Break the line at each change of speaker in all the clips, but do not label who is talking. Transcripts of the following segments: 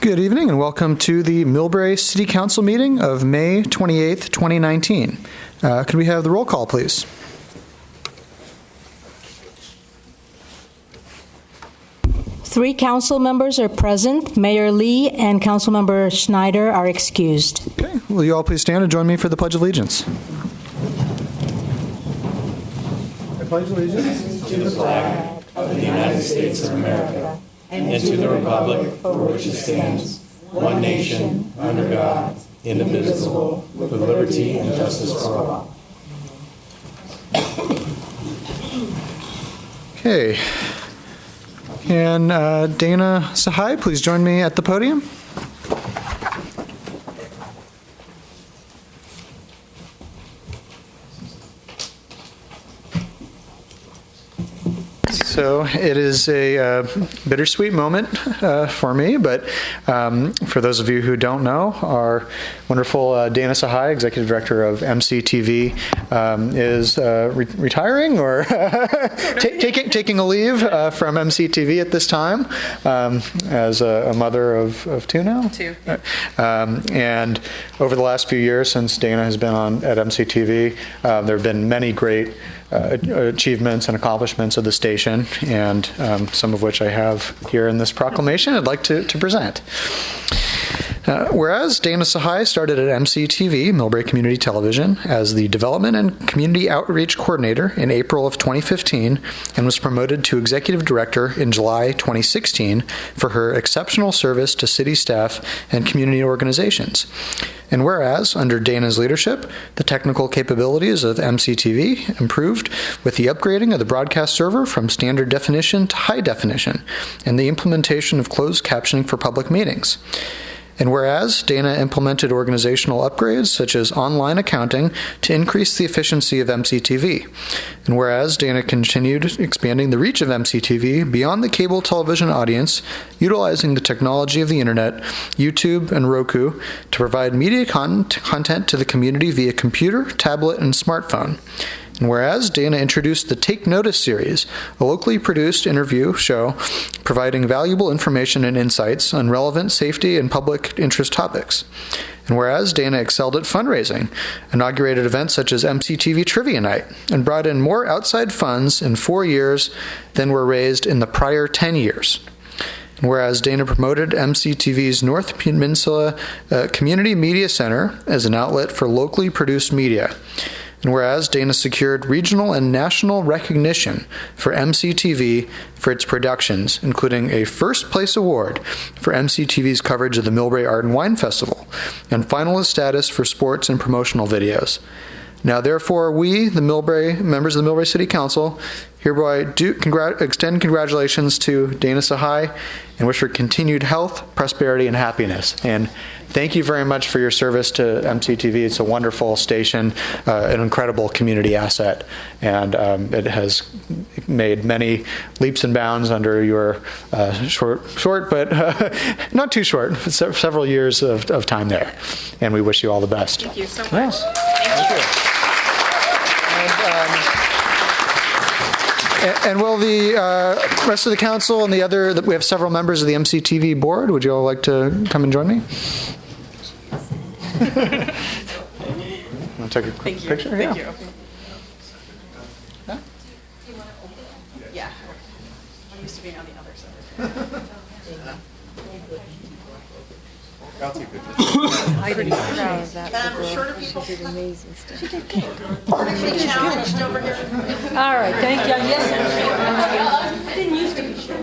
Good evening and welcome to the Millbrae City Council meeting of May 28th, 2019. Could we have the roll call, please?
Three council members are present. Mayor Lee and Councilmember Schneider are excused.
Okay. Will you all please stand and join me for the Pledge of Allegiance? I pledge allegiance
to the flag of the United States of America and to the republic for which it stands, one nation, under God, indivisible, with liberty and justice for all.
Okay. Can Dana Sahai please join me at the podium? So it is a bittersweet moment for me, but for those of you who don't know, our wonderful Dana Sahai, Executive Director of MCTV, is retiring or taking a leave from MCTV at this time as a mother of two now?
Two.
And over the last few years since Dana has been on at MCTV, there have been many great achievements and accomplishments of the station, and some of which I have here in this proclamation I'd like to present. Whereas Dana Sahai started at MCTV, Millbrae Community Television, as the Development and Community Outreach Coordinator in April of 2015 and was promoted to Executive Director in July 2016 for her exceptional service to city staff and community organizations. And whereas, under Dana's leadership, the technical capabilities of MCTV improved with the upgrading of the broadcast server from standard definition to high definition and the implementation of closed captioning for public meetings. And whereas Dana implemented organizational upgrades such as online accounting to increase the efficiency of MCTV. And whereas Dana continued expanding the reach of MCTV beyond the cable television audience, utilizing the technology of the internet, YouTube, and Roku to provide media content to the community via computer, tablet, and smartphone. And whereas Dana introduced the Take Notice series, a locally produced interview show providing valuable information and insights on relevant safety and public interest topics. And whereas Dana excelled at fundraising, inaugurated events such as MCTV Trivia Night, and brought in more outside funds in 4 years than were raised in the prior 10 years. And whereas Dana promoted MCTV's North Peninsula Community Media Center as an outlet for locally produced media. And whereas Dana secured regional and national recognition for MCTV for its productions, including a first-place award for MCTV's coverage of the Millbrae Art and Wine Festival, and finalist status for sports and promotional videos. Now, therefore, we, the members of the Millbrae City Council, hereby do extend congratulations to Dana Sahai and wish her continued health, prosperity, and happiness. And thank you very much for your service to MCTV. It's a wonderful station, an incredible community asset, and it has made many leaps and bounds under your short but not too short, several years of time there. And we wish you all the best.
Thank you so much.
Yes.
Thank you.
And will the rest of the council and we have several members of the MCTV board. Would you all like to come and join me? Want to take a quick picture?
Thank you.
Yeah.
Yeah. I'm used to being on the other side.
I'll take pictures.
I'm pretty proud of that.
Shorter people.
She did amazing stuff.
She challenged over here.
All right, thank you. Yes, I didn't used to be short.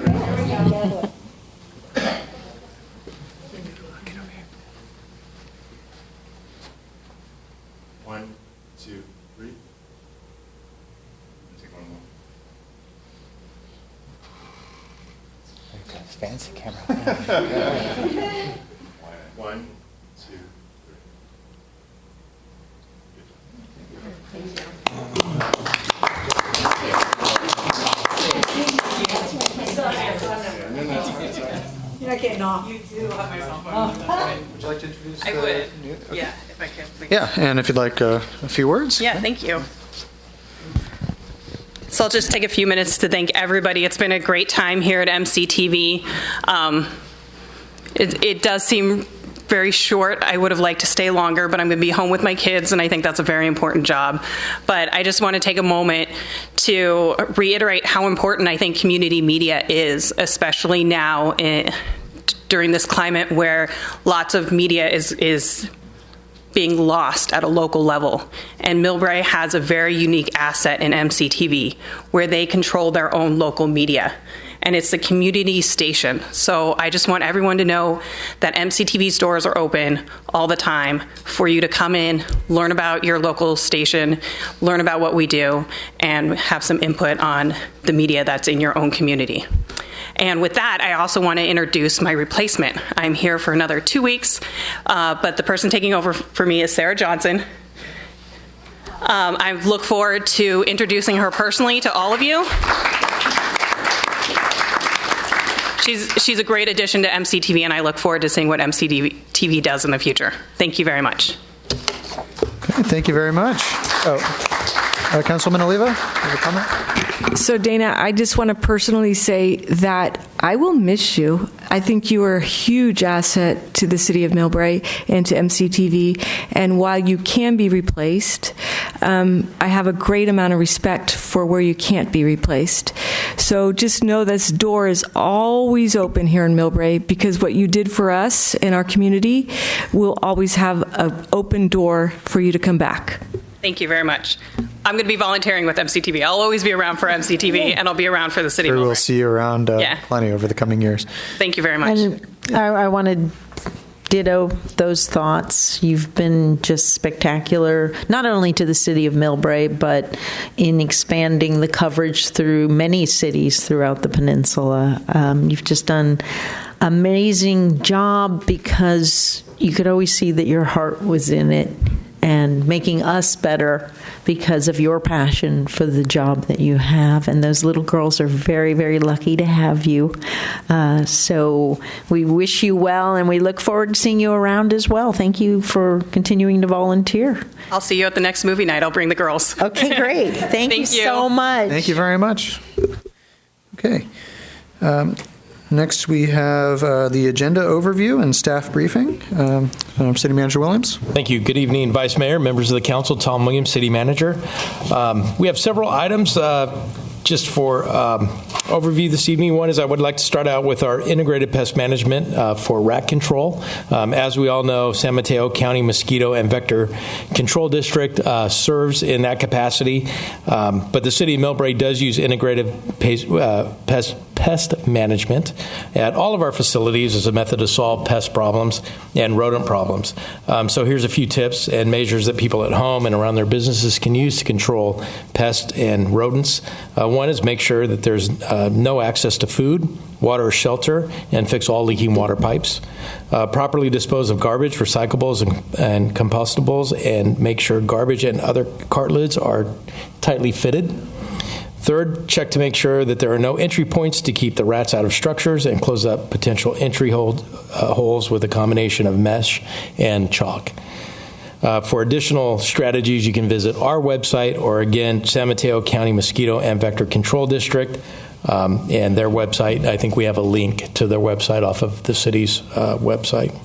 One, two, three. Take one more.
Fancy camera.
One, two, three.
You're not getting off.
You do have my cell phone.
Would you like to introduce
I would.
Okay.
Yeah, if I could. Please.
Yeah, and if you'd like a few words.
Yeah, thank you. So I'll just take a few minutes to thank everybody. It's been a great time here at MCTV. It does seem very short. I would have liked to stay longer, but I'm going to be home with my kids, and I think that's a very important job. But I just want to take a moment to reiterate how important I think community media is, especially now during this climate where lots of media is being lost at a local level. And Millbrae has a very unique asset in MCTV, where they control their own local media. And it's the community station. So I just want everyone to know that MCTV's doors are open all the time for you to come in, learn about your local station, learn about what we do, and have some input on the media that's in your own community. And with that, I also want to introduce my replacement. I'm here for another 2 weeks, but the person taking over for me is Sarah Johnson. I look forward to introducing her personally to all of you. She's a great addition to MCTV, and I look forward to seeing what MCTV does in the future. Thank you very much.
Okay, thank you very much. Councilwoman Oliva, you have a comment?
So, Dana, I just want to personally say that I will miss you. I think you are a huge asset to the city of Millbrae and to MCTV. And while you can be replaced, I have a great amount of respect for where you can't be replaced. So just know this door is always open here in Millbrae, because what you did for us in our community will always have an open door for you to come back.
Thank you very much. I'm going to be volunteering with MCTV. I'll always be around for MCTV, and I'll be around for the city.
We'll see you around plenty over the coming years.
Thank you very much.
And I want to ditto those thoughts. You've been just spectacular, not only to the city of Millbrae, but in expanding the coverage through many cities throughout the peninsula. You've just done an amazing job, because you could always see that your heart was in it, and making us better because of your passion for the job that you have. And those little girls are very, very lucky to have you. So we wish you well, and we look forward to seeing you around as well. Thank you for continuing to volunteer.
I'll see you at the next movie night. I'll bring the girls.
Okay, great. Thank you so much.
Thank you very much. Okay. Next, we have the agenda overview and staff briefing. City Manager Williams.
Thank you. Good evening, Vice Mayor, members of the council. Tom Williams, City Manager. We have several items just for overview this evening. One is I would like to start out with our integrated pest management for rat control. As we all know, San Mateo County Mosquito and Vector Control District serves in that capacity, but the city of Millbrae does use integrated pest management at all of our facilities as a method to solve pest problems and rodent problems. So here's a few tips and measures that people at home and around their businesses can use to control pests and rodents. One is make sure that there's no access to food, water, or shelter, and fix all leaking water pipes. Properly dispose of garbage, recyclables, and compostables, and make sure garbage and other cart lids are tightly fitted. Third, check to make sure that there are no entry points to keep the rats out of structures, and close up potential entry holes with a combination of mesh and chalk. For additional strategies, you can visit our website, or again, San Mateo County Mosquito and Vector Control District, and their website. I think we have a link to their website off of the city's website.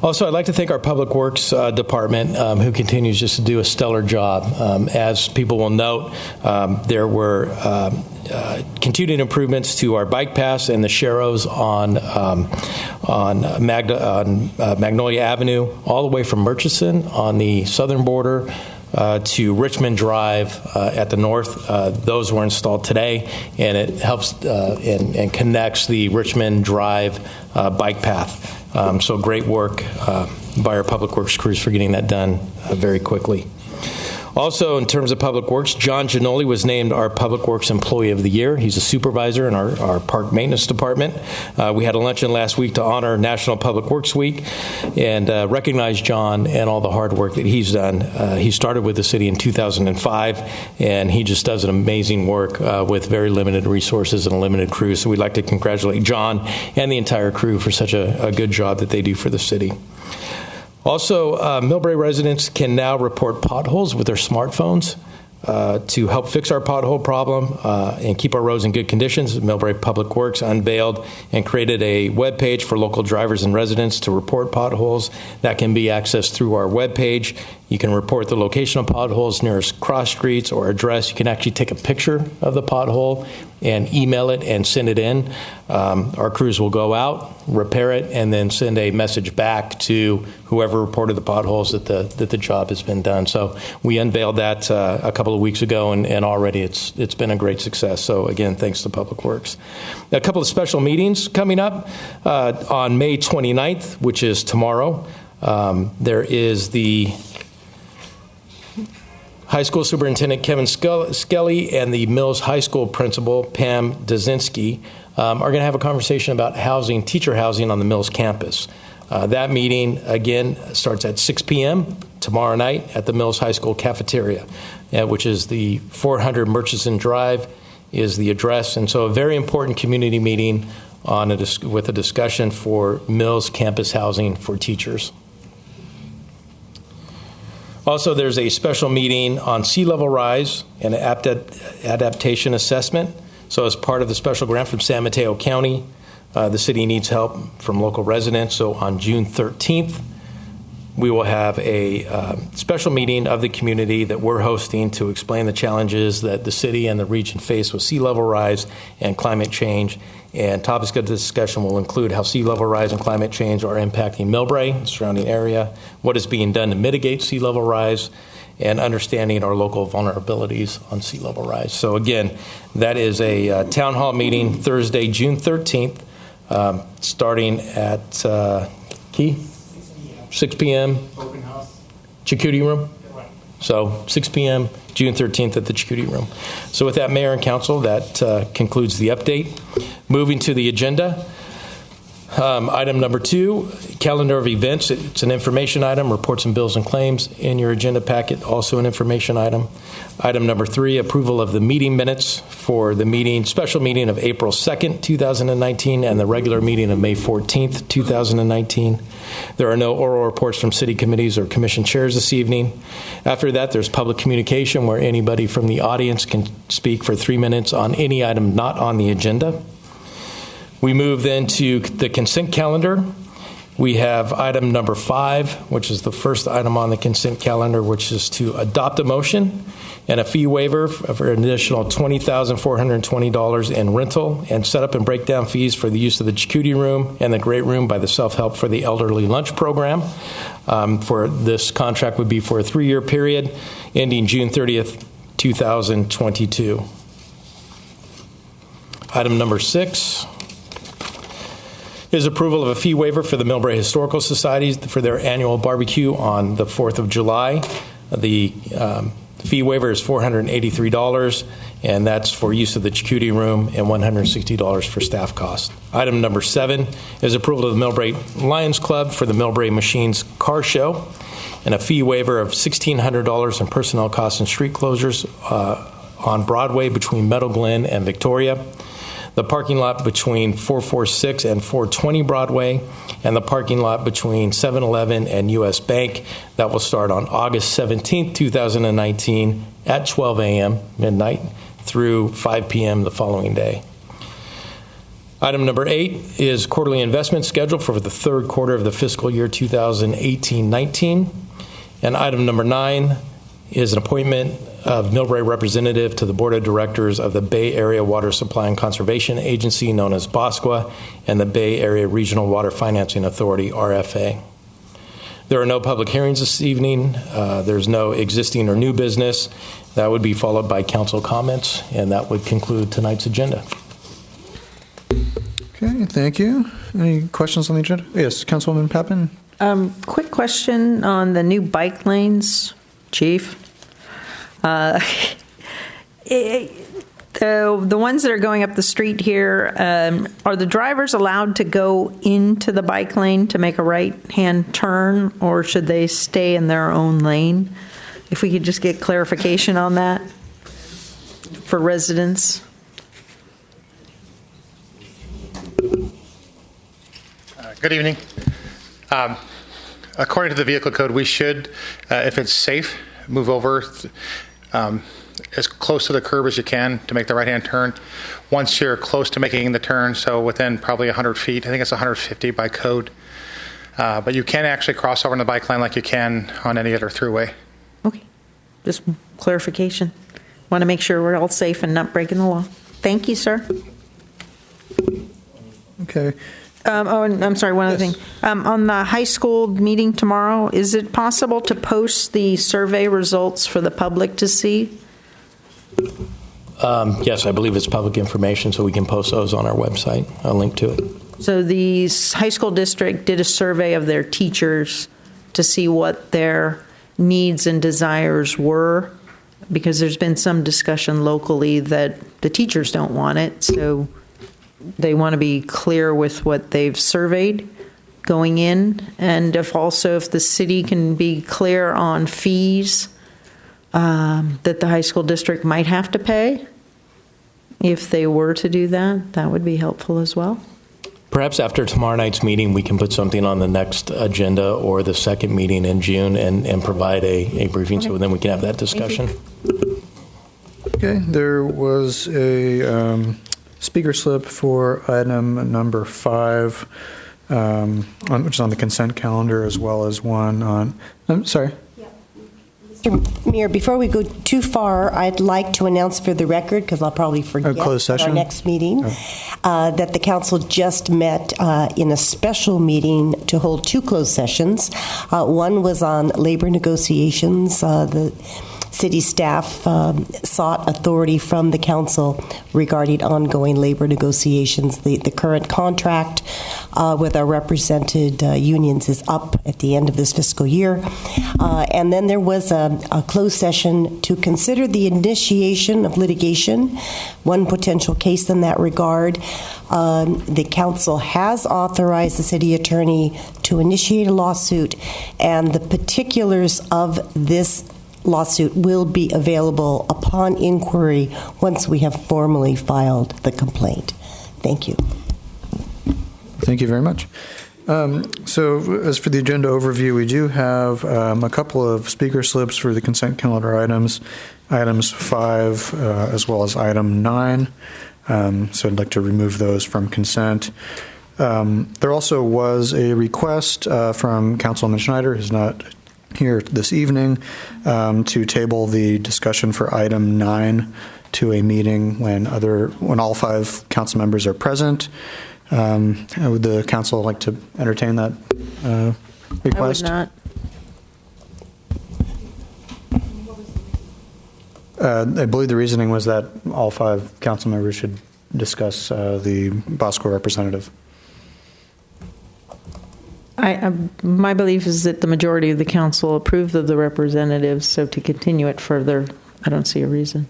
Also, I'd like to thank our Public Works Department, who continues just to do a stellar job. As people will note, there were continued improvements to our bike paths and the sharrows on Magnolia Avenue, all the way from Murchison on the southern border to Richmond Drive at the north. Those were installed today, and it helps and connects the Richmond Drive bike path. So great work by our Public Works crews for getting that done very quickly. Also, in terms of Public Works, John Giannoli was named our Public Works Employee of the Year. He's a supervisor in our Park Maintenance Department. We had a luncheon last week to honor National Public Works Week and recognize John and all the hard work that he's done. He started with the city in 2005, and he just does an amazing work with very limited resources and a limited crew. So we'd like to congratulate John and the entire crew for such a good job that they do for the city. Also, Millbrae residents can now report potholes with their smartphones. to help fix our pothole problem and keep our roads in good conditions, Millbrae Public Works unveiled and created a web page for local drivers and residents to report potholes. That can be accessed through our web page. You can report the location of potholes, nearest cross streets or address. You can actually take a picture of the pothole and email it and send it in. Our crews will go out, repair it, and then send a message back to whoever reported the potholes that the job has been done. So we unveiled that a couple of weeks ago, and already it's been a great success. So again, thanks to Public Works. A couple of special meetings coming up on May 29th, which is tomorrow. There is the High School Superintendent Kevin Skelly and the Mills High School Principal Pam Dazinski are going to have a conversation about housing, teacher housing on the Mills campus. That meeting, again, starts at 6 p.m. tomorrow night at the Mills High School cafeteria, which is the 400 Murchison Drive is the address. And so a very important community meeting with a discussion for Mills campus housing for teachers. Also, there's a special meeting on sea level rise and adaptation assessment. So as part of the special grant from San Mateo County, the city needs help from local residents. So on June 13th, we will have a special meeting of the community that we're hosting to explain the challenges that the city and the region face with sea level rise and climate change. And topics of discussion will include how sea level rise and climate change are impacting Millbrae, the surrounding area, what is being done to mitigate sea level rise, and understanding our local vulnerabilities on sea level rise. So again, that is a town hall meeting Thursday, June 13th, starting at 6 p.m.
Open house.
Chakotay Room. So 6 p.m. June 13th at the Chakotay Room. So with that, Mayor and Council, that concludes the update. Moving to the agenda. Item number 2, calendar of events. It's an information item, reports and bills and claims in your agenda packet, also an information item. Item number 3, approval of the meeting minutes for the special meeting of April 2nd, 2019, and the regular meeting of May 14th, 2019. There are no oral reports from city committees or commission chairs this evening. After that, there's public communication where anybody from the audience can speak for 3 minutes on any item not on the agenda. We move then to the consent calendar. We have item number 5, which is the first item on the consent calendar, which is to adopt a motion and a fee waiver for an additional $20,420 in rental and setup and breakdown fees for the use of the Chakotay Room and the Great Room by the Self-Help for the Elderly Lunch Program. For this contract would be for a 3-year period ending June 30th, 2022. Item number 6 is approval of a fee waiver for the Millbrae Historical Society for their annual barbecue on the 4th of July. The fee waiver is $483, and that's for use of the Chakotay Room, and $160 for staff costs. Item number 7 is approval of the Millbrae Lions Club for the Millbrae Machines Car Show, and a fee waiver of $1,600 in personnel costs and street closures on Broadway between Meadow Glen and Victoria, the parking lot between 446 and 420 Broadway, and the parking lot between 7-Eleven and U.S. Bank. That will start on August 17, 2019 at 12 a.m. midnight through 5 p.m. the following day. Item number 8 is quarterly investment schedule for the third quarter of the fiscal year 2018-19. And item number 9 is an appointment of Millbrae representative to the Board of Directors of the Bay Area Water Supply and Conservation Agency, known as BOSCWA, and the Bay Area Regional Water Financing Authority, RFA. There are no public hearings this evening. There's no existing or new business. That would be followed by council comments, and that would conclude tonight's agenda.
Okay, thank you. Any questions on the agenda? Yes, Councilwoman Pappen.
Quick question on the new bike lanes, Chief. The ones that are going up the street here, are the drivers allowed to go into the bike lane to make a right-hand turn, or should they stay in their own lane? If we could just get clarification on that for residents.
Good evening. According to the vehicle code, we should, if it's safe, move over as close to the curb as you can to make the right-hand turn. Once you're close to making the turn, so within probably 100 feet, I think it's 150 by code, but you can actually cross over in the bike lane like you can on any other throughway.
Okay, just clarification. Want to make sure we're all safe and not breaking the law. Thank you, sir.
Okay.
And I'm sorry, one other
Yes.
thing. On the high school meeting tomorrow, is it possible to post the survey results for the public to see?
Yes, I believe it's public information, so we can post those on our website, a link to it.
So the high school district did a survey of their teachers to see what their needs and desires were, because there's been some discussion locally that the teachers don't want it, so they want to be clear with what they've surveyed going in, and if the city can be clear on fees that the high school district might have to pay if they were to do that, that would be helpful as well.
Perhaps after tomorrow night's meeting, we can put something on the next agenda or the second meeting in June and provide a briefing, so then we can have that discussion.
Okay, there was a speaker slip for item number 5, which is on the consent calendar, as well as one on, I'm sorry.
Mr. Mayor, before we go too far, I'd like to announce for the record, because I'll probably forget
closed
at our
session?
next meeting, that the council just met in a special meeting to hold 2 closed sessions. One was on labor negotiations. The city staff sought authority from the council regarding ongoing labor negotiations. The current contract with our represented unions is up at the end of this fiscal year. And then there was a closed session to consider the initiation of litigation, one potential case in that regard. The council has authorized the city attorney to initiate a lawsuit, and the particulars of this lawsuit will be available upon inquiry once we have formally filed the complaint. Thank you.
Thank you very much. So as for the agenda overview, we do have a couple of speaker slips for the consent calendar items 5 as well as item 9. So I'd like to remove those from consent. There also was a request from Councilman Schneider, who's not here this evening, to table the discussion for item 9 to a meeting when all 5 council members are present. Would the council like to entertain that request?
I would not.
I believe the reasoning was that all 5 council members should discuss the Bosco representative.
My belief is that the majority of the council approved of the representatives, so to continue it further, I don't see a reason.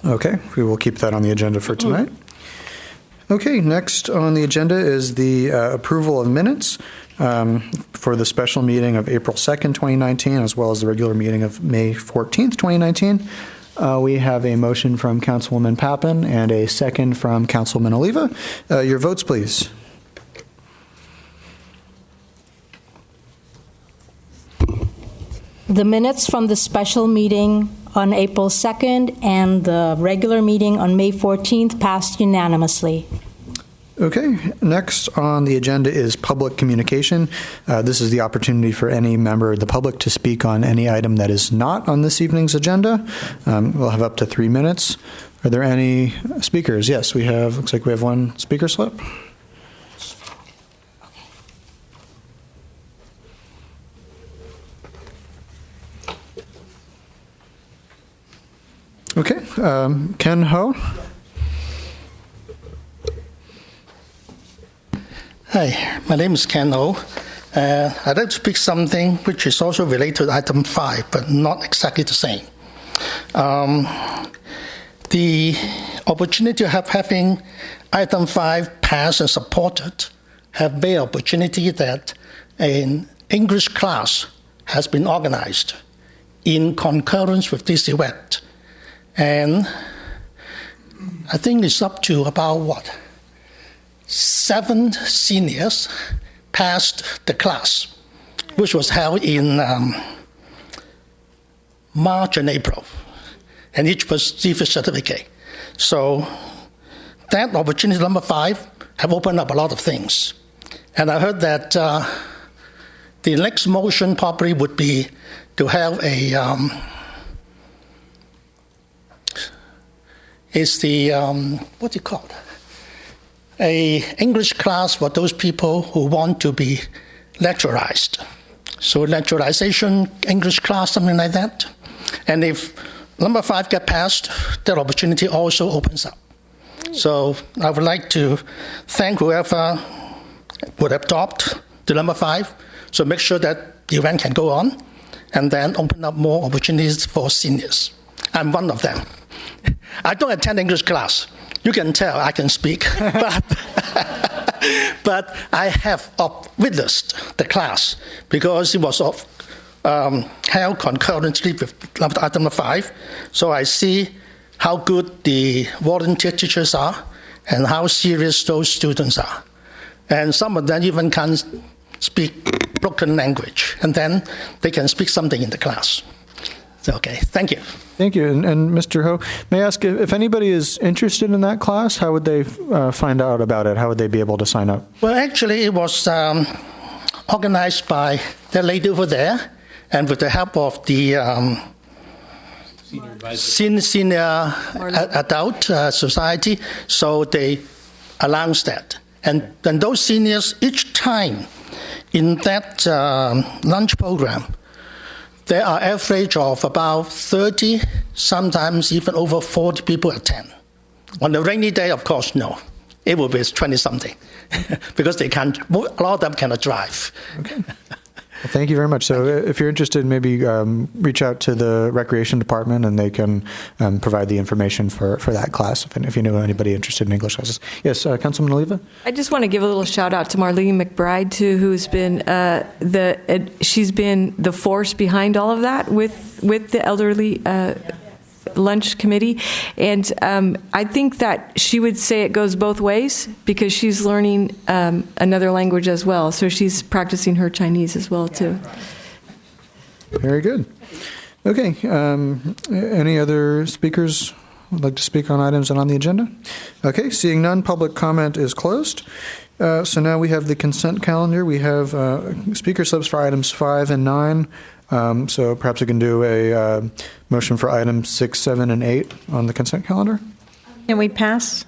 Okay, we will keep that on the agenda for tonight. Okay, next on the agenda is the approval of minutes for the special meeting of April 2nd, 2019, as well as the regular meeting of May 14th, 2019. We have a motion from Councilwoman Pappen and a second from Councilman Oliva. Your votes, please.
The minutes from the special meeting on April 2nd and the regular meeting on May 14th passed unanimously.
Okay, next on the agenda is public communication. This is the opportunity for any member of the public to speak on any item that is not on this evening's agenda. We'll have up to 3 minutes. Are there any speakers? Yes, looks like we have one speaker slip. Okay, Ken Ho.
Hi, my name is Ken Ho. I'd like to speak something which is also related to item 5, but not exactly the same. The opportunity of having item 5 passed and supported have the opportunity that an English class has been organized in concurrence with this event. And I think it's up to about, 7 seniors passed the class, which was held in March and April. and each receive a certificate. So that opportunity number 5 have opened up a lot of things. And I heard that the next motion probably would be to have a what do you call it? A English class for those people who want to be lecturized. So lecturization English class, something like that. And if number 5 get passed, that opportunity also opens up. So I would like to thank whoever would adopt the number 5. So make sure that the event can go on, and then open up more opportunities for seniors. I'm one of them. I don't attend English class. You can tell I can speak, but I have witnessed the class because it was held concurrently with item number 5. So I see how good the volunteer teachers are and how serious those students are. And some of them even can speak broken language, and then they can speak something in the class. So, okay, thank you.
Thank you. And Mr. Ho, may I ask if anybody is interested in that class, how would they find out about it? How would they be able to sign up?
Well, actually, it was organized by the lady over there, and with the help of the senior adult society, so they announced that. And then those seniors, each time in that lunch program, there are average of about 30, sometimes even over 40 people attend. On a rainy day, of course, no. It will be 20-something because they can't, a lot of them cannot drive.
Okay. Well, thank you very much. So if you're interested, maybe reach out to the Recreation Department and they can provide the information for that class if you know anybody interested in English classes. Yes, Councilman Oliva?
I just want to give a little shout out to Marlene McBride, too, who's been she's been the force behind all of that with the elderly lunch committee. And I think that she would say it goes both ways because she's learning another language as well. So she's practicing her Chinese as well, too.
Very good. Okay. Any other speakers would like to speak on items and on the agenda? Okay. Seeing none, public comment is closed. So now we have the consent calendar. We have speaker subs for items 5 and 9. So perhaps we can do a motion for items 6, 7, and 8 on the consent calendar.
Can we pass?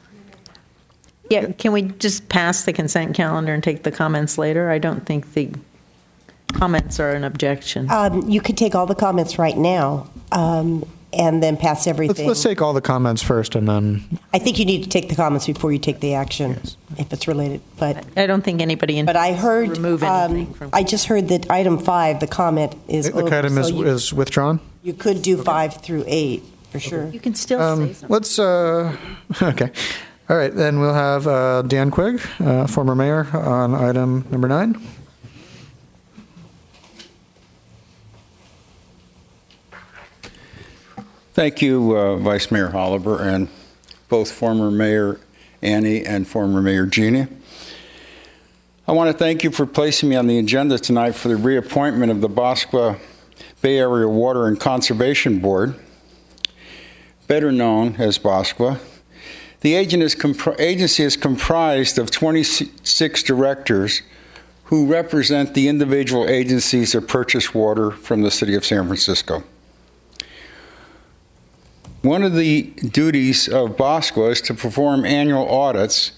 Yeah, can we just pass the consent calendar and take the comments later? I don't think the comments are an objection.
You could take all the comments right now and then pass everything.
Let's take all the comments first, and then...
I think you need to take the comments before you take the action, if it's related. But
I don't think anybody
but I heard,
remove anything from...
I just heard that item 5, the comment is over.
The item
so
is withdrawn?
You could do 5 through 8, for sure.
You can still say something.
Let's... okay. All right, then we'll have Dan Quigg, former mayor, on item number 9.
Thank you, Vice Mayor Holliber, and both former Mayor Annie and former Mayor Jeannie. I want to thank you for placing me on the agenda tonight for the reappointment of the Bosqua Bay Area Water and Conservation Board, better known as Bosqua. The agency is comprised of 26 directors who represent the individual agencies that purchase water from the City of San Francisco. One of the duties of Bosqua is to perform annual audits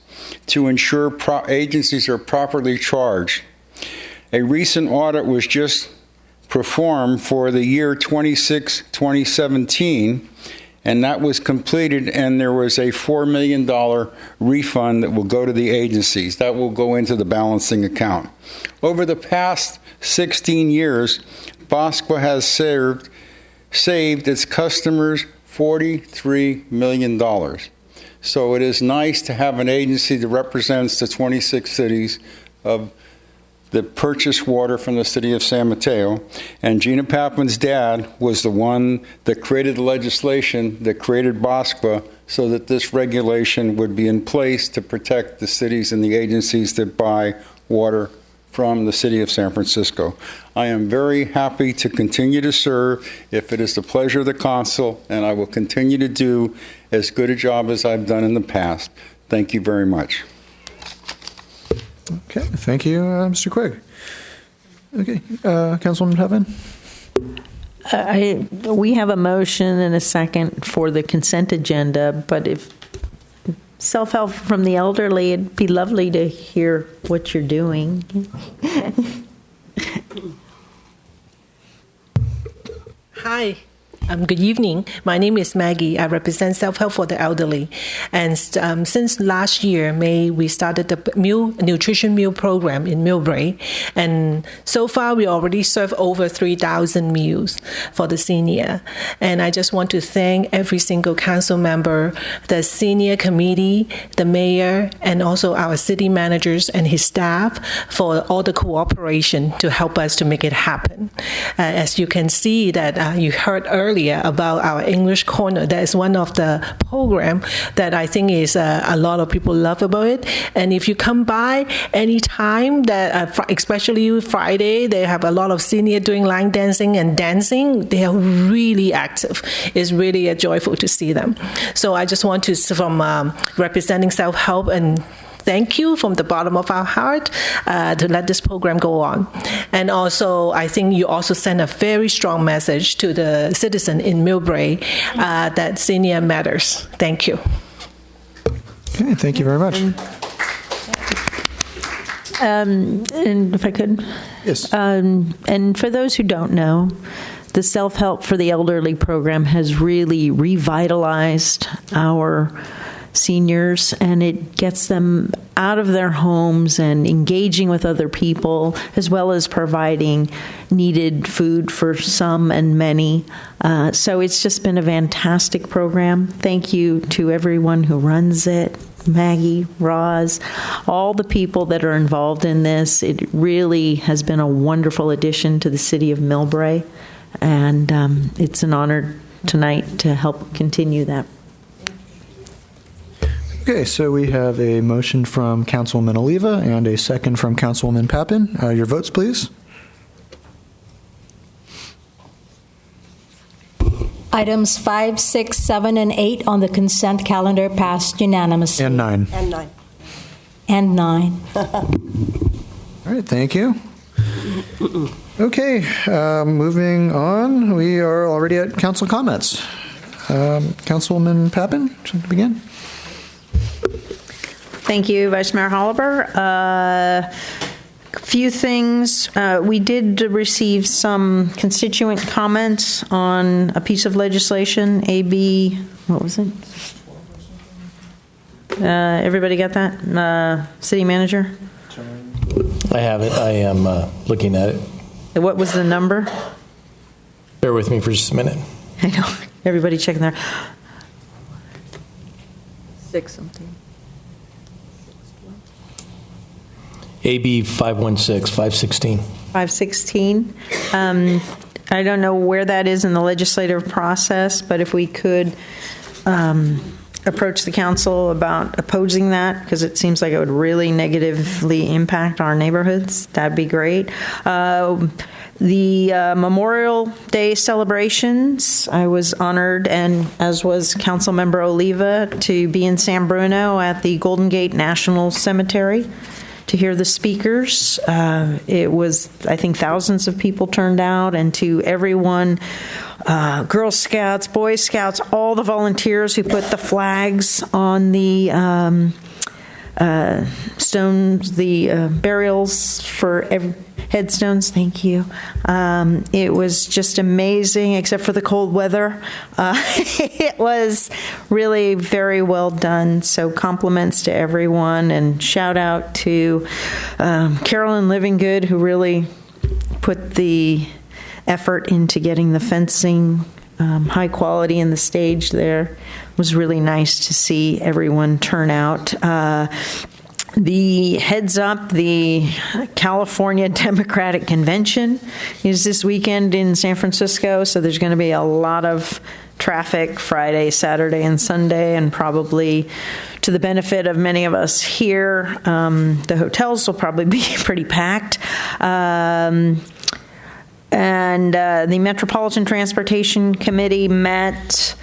to ensure agencies are properly charged. A recent audit was just performed for the year 2017, and that was completed, and there was a $4 million refund that will go to the agencies. That will go into the balancing account. Over the past 16 years, Bosqua has saved its customers $43 million. So it is nice to have an agency that represents the 26 cities of the purchase water from the city of San Mateo. And Gina Papman's dad was the one that created the legislation that created Bosqua so that this regulation would be in place to protect the cities and the agencies that buy water from the city of San Francisco. I am very happy to continue to serve if it is the pleasure of the council, and I will continue to do as good a job as I've done in the past. Thank you very much.
Okay, thank you, Mr. Quigg. Okay, Councilwoman Pepin?
We have a motion and a second for the consent agenda, but if self-help from the elderly, it'd be lovely to hear what you're doing.
Hi. Good evening. My name is Maggie. I represent Self-Help for the Elderly. And since last year, May, we started the nutrition meal program in Millbrae. And so far, we already serve over 3,000 meals for the senior. And I just want to thank every single council member, the senior committee, the mayor, and also our city managers and his staff for all the cooperation to help us to make it happen. As you can see that you heard earlier about our English Corner. That is one of the program that I think is a lot of people love about it. And if you come by any time, that especially Friday, they have a lot of senior doing line dancing and dancing. They are really active. It's really joyful to see them. So I just want to, from representing Self-Help, and thank you from the bottom of our heart to let this program go on. And also, I think you also send a very strong message to the citizen in Millbrae that senior matters. Thank you.
Okay, thank you very much.
And if I could?
Yes.
And for those who don't know, the Self-Help for the Elderly program has really revitalized our seniors, and it gets them out of their homes and engaging with other people, as well as providing needed food for some and many. So it's just been a fantastic program. Thank you to everyone who runs it, Maggie, Roz, all the people that are involved in this. It really has been a wonderful addition to the city of Millbrae, and it's an honor tonight to help continue that.
Okay, so we have a motion from Councilwoman Oliva and a second from Councilwoman Papin. Your votes, please.
Items 5, 6, 7, and 8 on the consent calendar passed unanimously.
And 9.
And 9.
And 9.
All right, thank you. Okay, moving on. We are already at council comments. Councilwoman Papin, to begin.
Thank you, Vice Mayor Holliber. A few things. We did receive some constituent comments on a piece of legislation, AB, what was it? Everybody got that? City Manager?
I have it. I am looking at it.
What was the number?
Bear with me for just a minute.
I know. Everybody checking there. 6 something.
AB 516, 516.
516. I don't know where that is in the legislative process, but if we could approach the council about opposing that, because it seems like it would really negatively impact our neighborhoods, that'd be great. The Memorial Day celebrations, I was honored, and as was Councilmember Oliva, to be in San Bruno at the Golden Gate National Cemetery to hear the speakers. It was, I think, thousands of people turned out, and to everyone, Girl Scouts, Boy Scouts, all the volunteers who put the flags on the stones, the burials for headstones. Thank you. It was just amazing, except for the cold weather. It was really very well done. So compliments to everyone, and shout out to Carolyn Livingood, who really put the effort into getting the fencing high quality in the stage there. It was really nice to see everyone turn out. The heads up, the California Democratic Convention is this weekend in San Francisco, so there's going to be a lot of traffic Friday, Saturday, and Sunday, and probably to the benefit of many of us here. The hotels will probably be pretty packed. And the Metropolitan Transportation Committee met.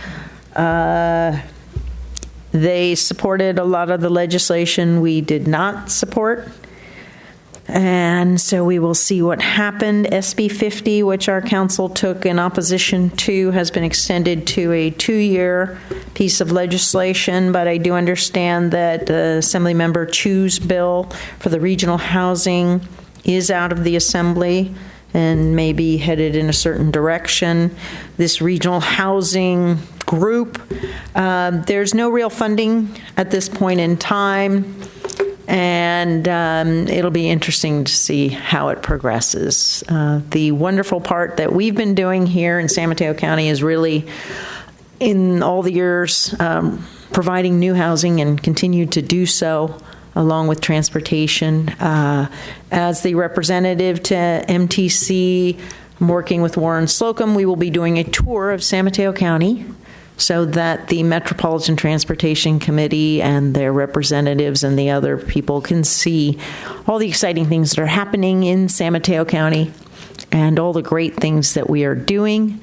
They supported a lot of the legislation we did not support. And so we will see what happened. SB 50, which our council took in opposition to, has been extended to a 2-year piece of legislation, but I do understand that the Assemblymember Chu's bill for the regional housing is out of the Assembly and may be headed in a certain direction. This regional housing group, there's no real funding at this point in time. And it'll be interesting to see how it progresses. The wonderful part that we've been doing here in San Mateo County is really, in all the years, providing new housing and continue to do so, along with transportation. As the representative to MTC, I'm working with Warren Slocum, we will be doing a tour of San Mateo County, so that the Metropolitan Transportation Committee and their representatives and the other people can see all the exciting things that are happening in San Mateo County and all the great things that we are doing.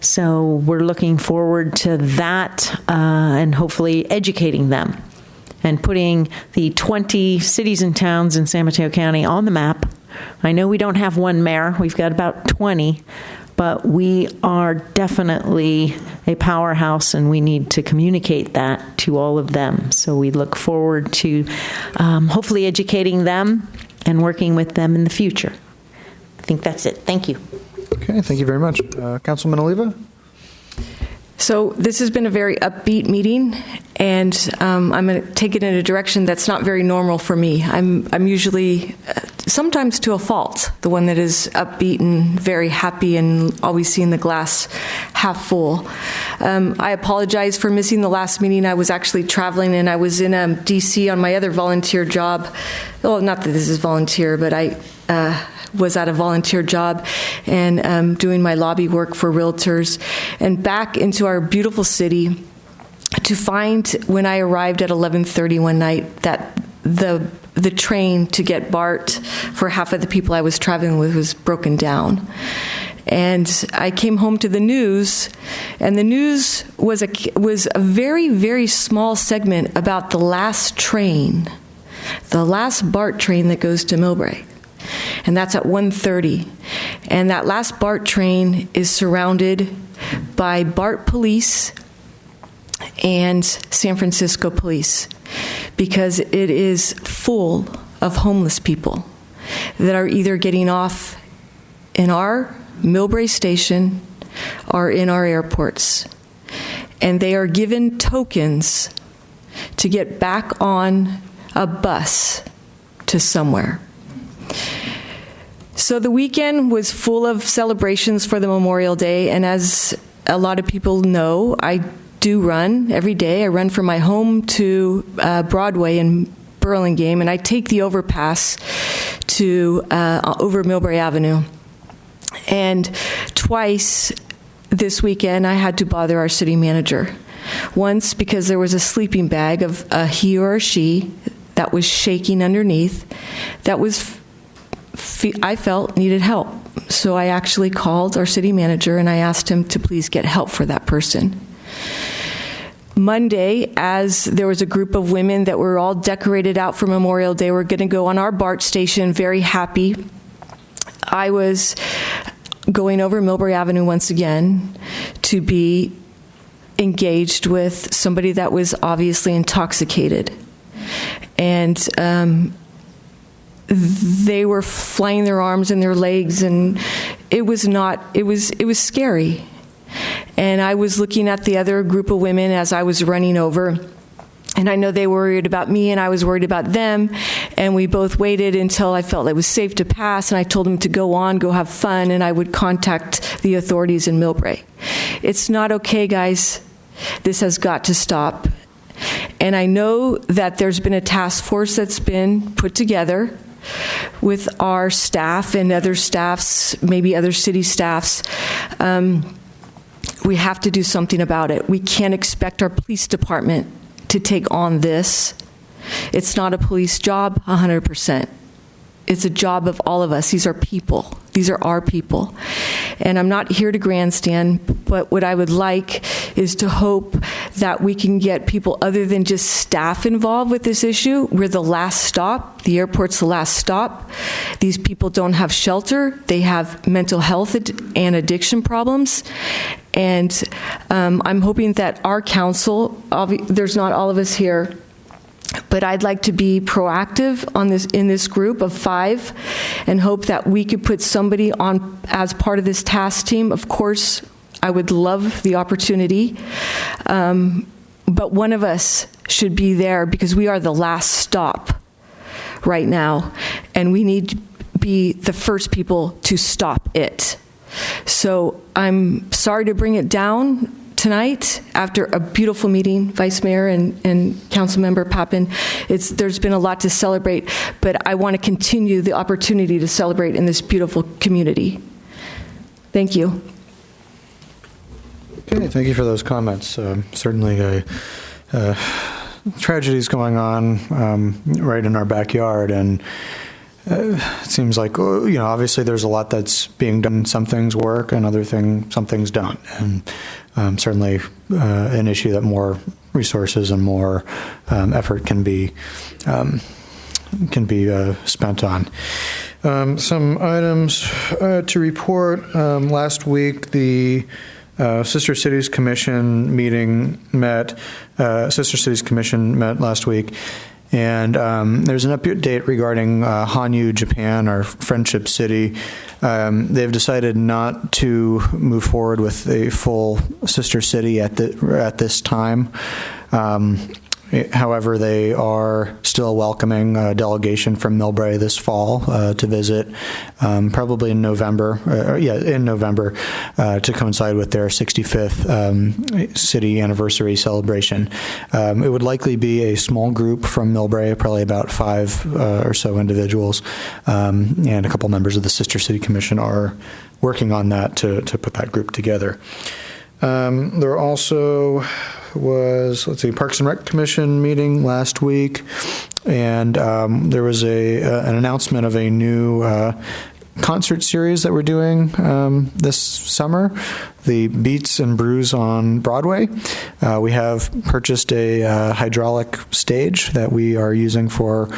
So we're looking forward to that and hopefully educating them and putting the 20 cities and towns in San Mateo County on the map. I know we don't have one mayor. We've got about 20. But we are definitely a powerhouse, and we need to communicate that to all of them. So we look forward to hopefully educating them and working with them in the future. I think that's it. Thank you.
Okay, thank you very much. Councilman Oliva?
So this has been a very upbeat meeting, and I'm going to take it in a direction that's not very normal for me. I'm usually, sometimes to a fault, the one that is upbeat and very happy and always seeing the glass half full. I apologize for missing the last meeting. I was actually traveling, and I was in D.C. on my other volunteer job. Well, not that this is volunteer, but I was at a volunteer job and doing my lobby work for realtors, and back into our beautiful city to find, when I arrived at 11:30 one night, that the train to get BART for half of the people I was traveling with was broken down. And I came home to the news, and the news was a very, very small segment about the last train, the last BART train that goes to Millbrae. And that's at 1:30. And that last BART train is surrounded by BART police and San Francisco police, because it is full of homeless people that are either getting off in our Millbrae station or in our airports. And they are given tokens to get back on a bus to somewhere. So the weekend was full of celebrations for the Memorial Day, and as a lot of people know, I do run every day. I run from my home to Broadway in Burlingame, and I take the overpass to over Millbrae Avenue. And twice this weekend, I had to bother our city manager. Once because there was a sleeping bag of a he or a she that was shaking underneath, that was, I felt needed help. So I actually called our city manager and I asked him to please get help for that person. Monday, as there was a group of women that were all decorated out for Memorial Day, we're going to go on our BART station, very happy. I was going over Millbrae Avenue once again to be engaged with somebody that was obviously intoxicated. And they were flying their arms and their legs, and it was scary. And I was looking at the other group of women as I was running over, and I know they were worried about me and I was worried about them, and we both waited until I felt it was safe to pass, and I told them to go on, go have fun, and I would contact the authorities in Millbrae. It's not okay, guys. This has got to stop. And I know that there's been a task force that's been put together with our staff and other staffs, maybe other city staffs. We have to do something about it. We can't expect our police department to to take on this. It's not a police job, 100%. It's a job of all of us. These are people. These are our people. And I'm not here to grandstand, but what I would like is to hope that we can get people other than just staff involved with this issue. We're the last stop. The airport's the last stop. These people don't have shelter. They have mental health and addiction problems. And I'm hoping that our council, there's not all of us here, but I'd like to be proactive on this in this group of 5 and hope that we could put somebody on as part of this task team. Of course, I would love the opportunity, but one of us should be there because we are the last stop right now, and we need to be the first people to stop it. So I'm sorry to bring it down tonight after a beautiful meeting, Vice Mayor and Councilmember Pappen. There's been a lot to celebrate, but I want to continue the opportunity to celebrate in this beautiful community. Thank you.
Okay, thank you for those comments. Certainly tragedies going on right in our backyard, and it seems like, obviously there's a lot that's being done. Some things work and some things don't. And certainly an issue that more resources and more effort can be spent on. Some items to report. Last week, the Sister Cities Commission met last week. And there's an update regarding Hanyu, Japan, our friendship city. They've decided not to move forward with a full sister city at this time. However, they are still welcoming a delegation from Millbrae this fall to visit, probably in November. To coincide with their 65th city anniversary celebration. It would likely be a small group from Millbrae, probably about 5 or so individuals, and a couple members of the Sister City Commission are working on that to put that group together. There also was, Parks and Rec Commission meeting last week, and there was an announcement of a new concert series that we're doing this summer, the Beats and Brews on Broadway. We have purchased a hydraulic stage that we are using for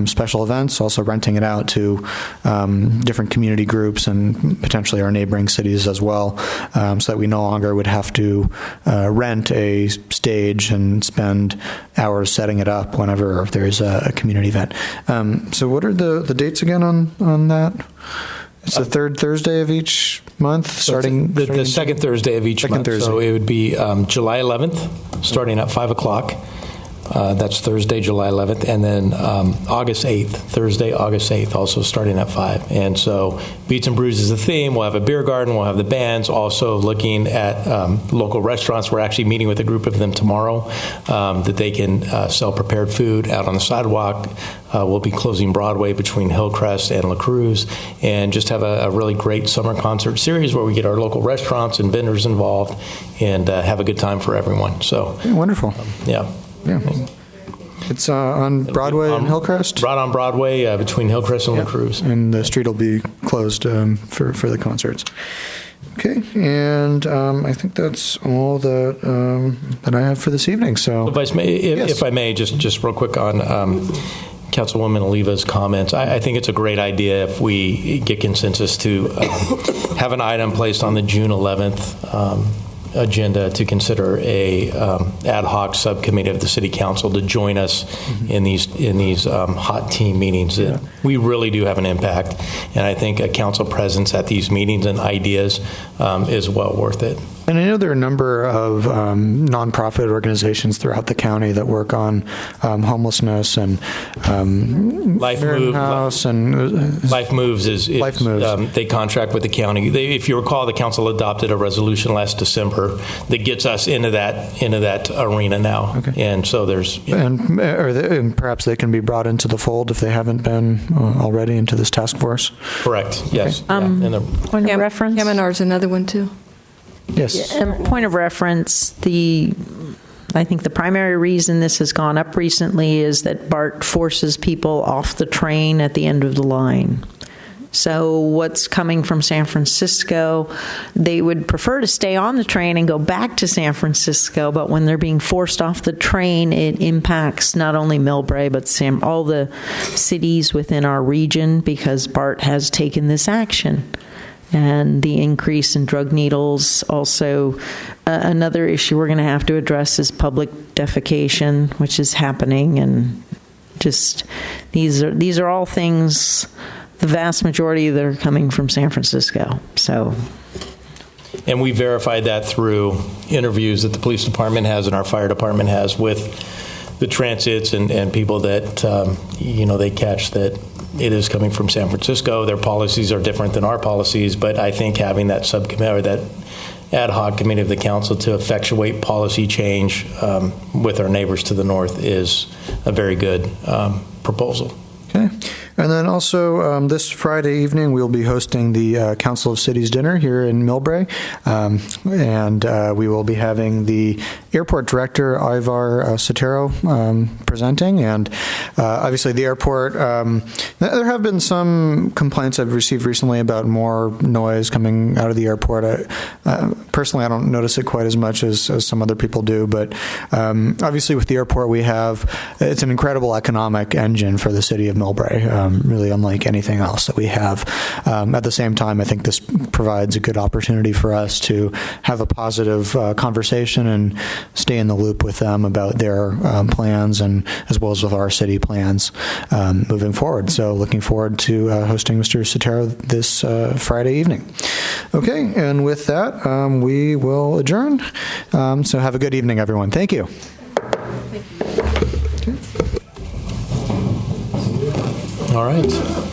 special events, also renting it out to different community groups and potentially our neighboring cities as well, so that we no longer would have to rent a stage and spend hours setting it up whenever there's a community event. So what are the dates again on that? It's the third Thursday of each month, starting
the second Thursday of each month.
Thursday.
So it would be July 11th, starting at 5 o'clock. That's Thursday, July 11th, and then August 8th, Thursday, August 8th, also starting at 5. And so Beats and Brews is the theme. We'll have a beer garden. We'll have the bands. Also looking at local restaurants. We're actually meeting with a group of them tomorrow that they can sell prepared food out on the sidewalk. We'll be closing Broadway between Hillcrest and La Cruz, and just have a really great summer concert series where we get our local restaurants and vendors involved and have a good time for everyone. So
wonderful.
Yeah.
It's on Broadway and Hillcrest?
Right on Broadway between Hillcrest and La Cruz.
And the street will be closed for the concerts. Okay, and I think that's all that I have for this evening. So,
Vice Mayor, if I may, just real quick on Councilwoman Oliva's comments. I think it's a great idea if we get consensus to have an item placed on the June 11th agenda to consider a ad hoc subcommittee of the City Council to join us in these hot team meetings. Yeah. We really do have an impact, and I think a council presence at these meetings and ideas is well worth it.
And I know there are a number of nonprofit organizations throughout the county that work on homelessness and
Life Moves is
Life Moves.
They contract with the county. If you recall, the council adopted a resolution last December that gets us into that arena now. Okay. And so there's
and perhaps they can be brought into the fold if they haven't been already into this task force.
Correct. Yes.
Okay.
Point of reference.
Kamenar is another one too.
Yes.
And point of reference, I think the primary reason this has gone up recently is that BART forces people off the train at the end of the line. So what's coming from San Francisco, they would prefer to stay on the train and go back to San Francisco, but when they're being forced off the train, it impacts not only Millbrae, but all the cities within our region, because BART has taken this action. And the increase in drug needles. Also, another issue we're going to have to address is public defecation, which is happening, and just these are all things. The vast majority that are coming from San Francisco. So,
and we verified that through interviews that the police department has and our fire department has with the transits and people that they catch that it is coming from San Francisco. Their policies are different than our policies, but I think having that subcommittee or that ad hoc committee of the council to effectuate policy change with our neighbors to the north is a very good proposal.
Okay. And then also this Friday evening, we'll be hosting the Council of Cities dinner here in Millbrae. And we will be having the airport director, Ivar Sotero, presenting. And obviously the airport, there have been some complaints I've received recently about more noise coming out of the airport. Personally, I don't notice it quite as much as some other people do. But obviously with the airport, it's an incredible economic engine for the city of Millbrae. Really unlike anything else that we have. At the same time, I think this provides a good opportunity for us to have a positive conversation and stay in the loop with them about their plans, and as well as with our city plans moving forward. So looking forward to hosting Mr. Sotero this Friday evening. Okay, and with that, we will adjourn. So have a good evening, everyone. Thank you.
All right.